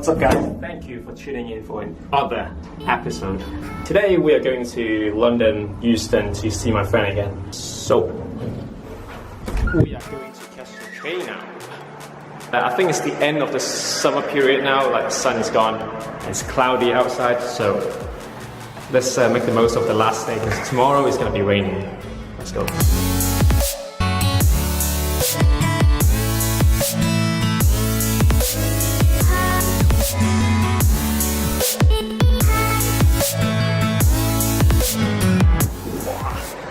What's up guys? Thank you for tuning in for another episode. Today we are going to London, Euston to see my friend again. So, we are going to catch the train now. I think it's the end of the summer period now, like the sun is gone, and it's cloudy outside, so let's make the most of the last day because tomorrow is going to be raining. Let's go.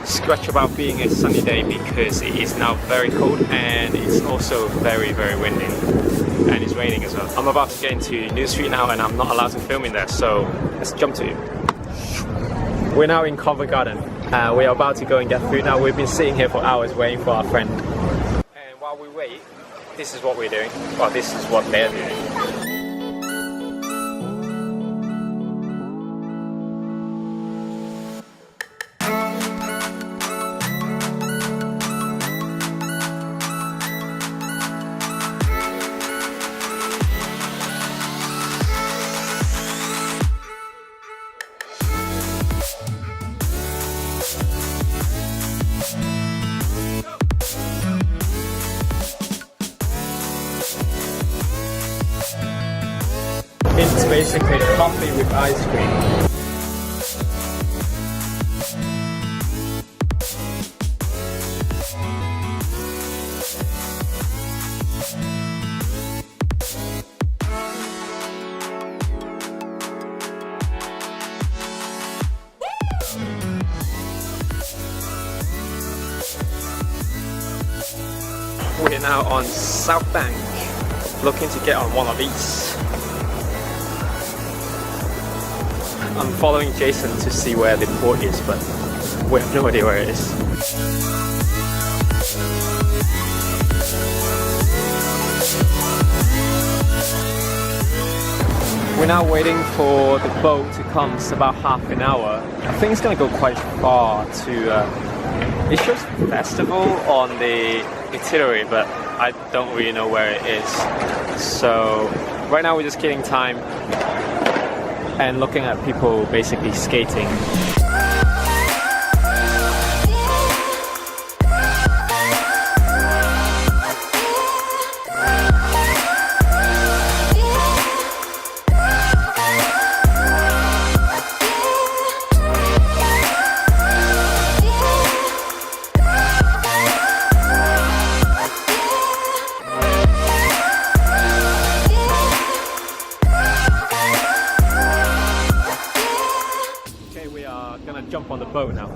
Scratch about being a sunny day because it is now very cold and it's also very windy and it's raining as well. I'm about to get into New Street now and I'm not allowed to film in there, so let's jump to it. We're now in Covent Garden. We are about to go and get food now. We've been sitting here for hours waiting for our friend. And while we wait, this is what we're doing. Well, this is what they're doing. It's basically coffee with ice cream. We're now on South Bank, looking to get on one of these. I'm following Jason to see where the port is, but we have no idea where it is. We're now waiting for the boat to come. It's about half an hour. I think it's going to go quite far to... it shows festival on the itinerary, but I don't really know where it is. So right now we're just killing time and looking at people basically skating. Jump on the boat now.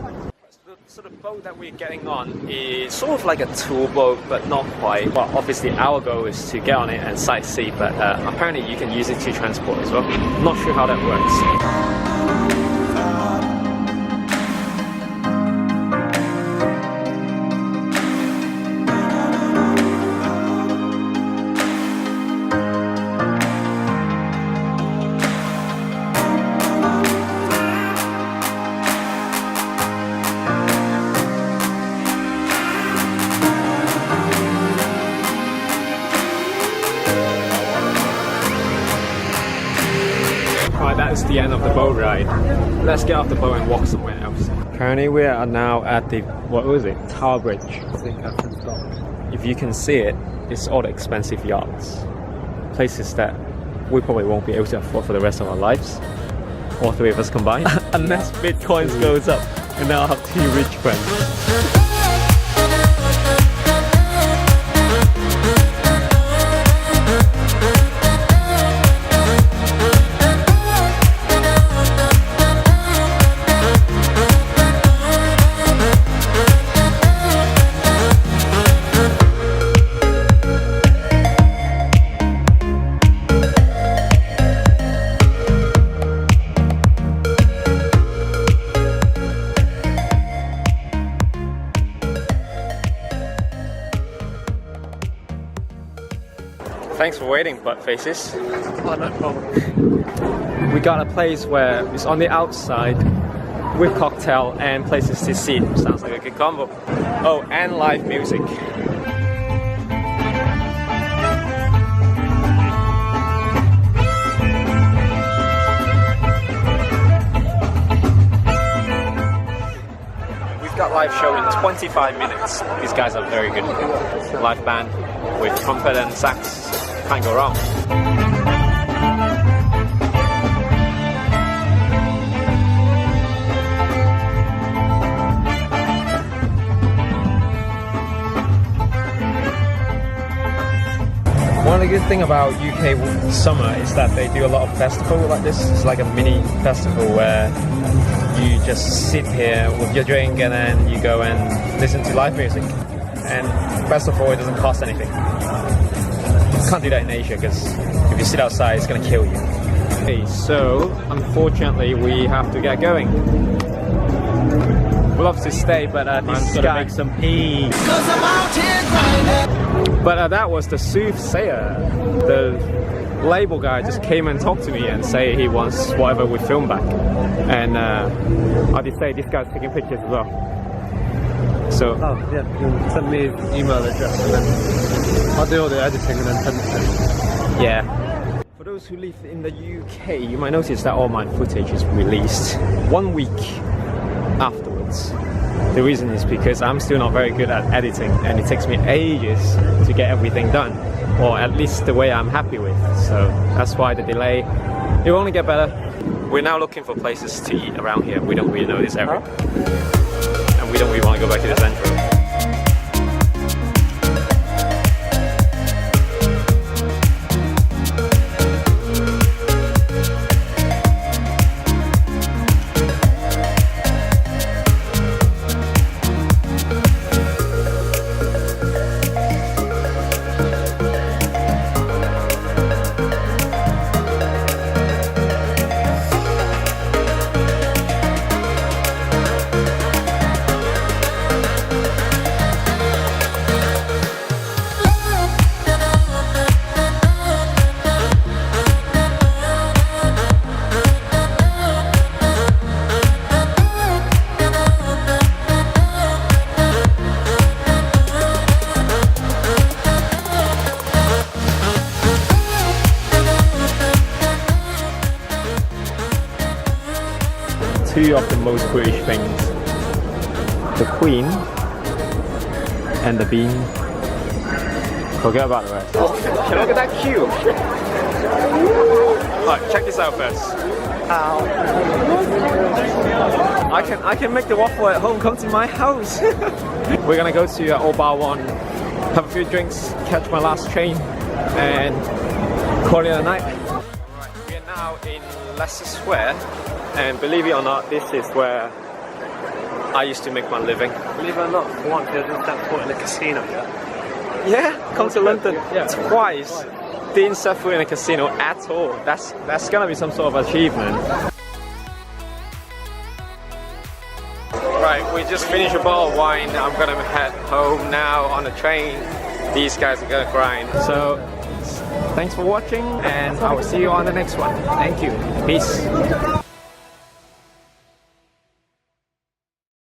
So the boat that we're getting on is sort of like a tour boat, but not quite. Well, obviously our goal is to get on it and sightsee, but apparently you can use it to transport as well. Not sure how that works. That is the end of the boat ride. Let's get off the boat and walk somewhere else. Apparently we are now at the, what was it? Tower Bridge. If you can see it, it's all the expensive yachts. Places that we probably won't be able to afford for the rest of our lives. All three of us combined. Unless Bitcoins goes up and now I have two rich friends. Thanks for waiting, butt faces. Oh, no problem. We got a place where it's on the outside with cocktail and places to sit. Sounds like a good combo. Oh, and live music. got live show in 25 minutes. These guys are very good. Live band with trumpet and sax. Can't go wrong. One of the good things about UK summer is that they do a lot of festival like this. It's like a mini festival where you just sit here with your drink and then you go and listen to live music. And best of all, it doesn't cost anything. You can't do that in Asia because if you sit outside, it's going to kill you. Okay, so unfortunately, we have to get going. We'd love to stay, but this guy make some pee. But that was the soothsayer. The label guy just came and talked to me and say he wants whatever we film back. And I did say this guy's taking pictures as well. So oh yeah, you can send me his email address and then I'll do all the editing and then send it to him. Yeah. For those who live in the UK, you might notice that all my footage is released 1 week afterwards. The reason is because I'm still not very good at editing and it takes me ages to get everything done, or at least the way I'm happy with. So that's why the delay. It will only get better. We're now looking for places to eat around here. We don't really know this area. And we don't really want to go back to the central. Two of the most British things, the Queen and the Bean. Forget about the rest. Oh, look at that queue! Alright, check this out first. Ow. I can make the waffle at home, come to my house! We're gonna go to Old Bar 1, have a few drinks, catch my last train, and call it a night. Alright, we are now in Leicester Square. And believe it or not, this is where I used to make my living. Believe it or not, for once, there's that foot in a casino, yeah? Yeah, come to London twice. Didn't set foot in a casino at all. That's gonna be some sort of achievement. Right, we just finished a bottle of wine. I'm gonna head home now on the train. These guys are gonna grind. So, thanks for watching, and I will see you on the next one. Thank you. Peace.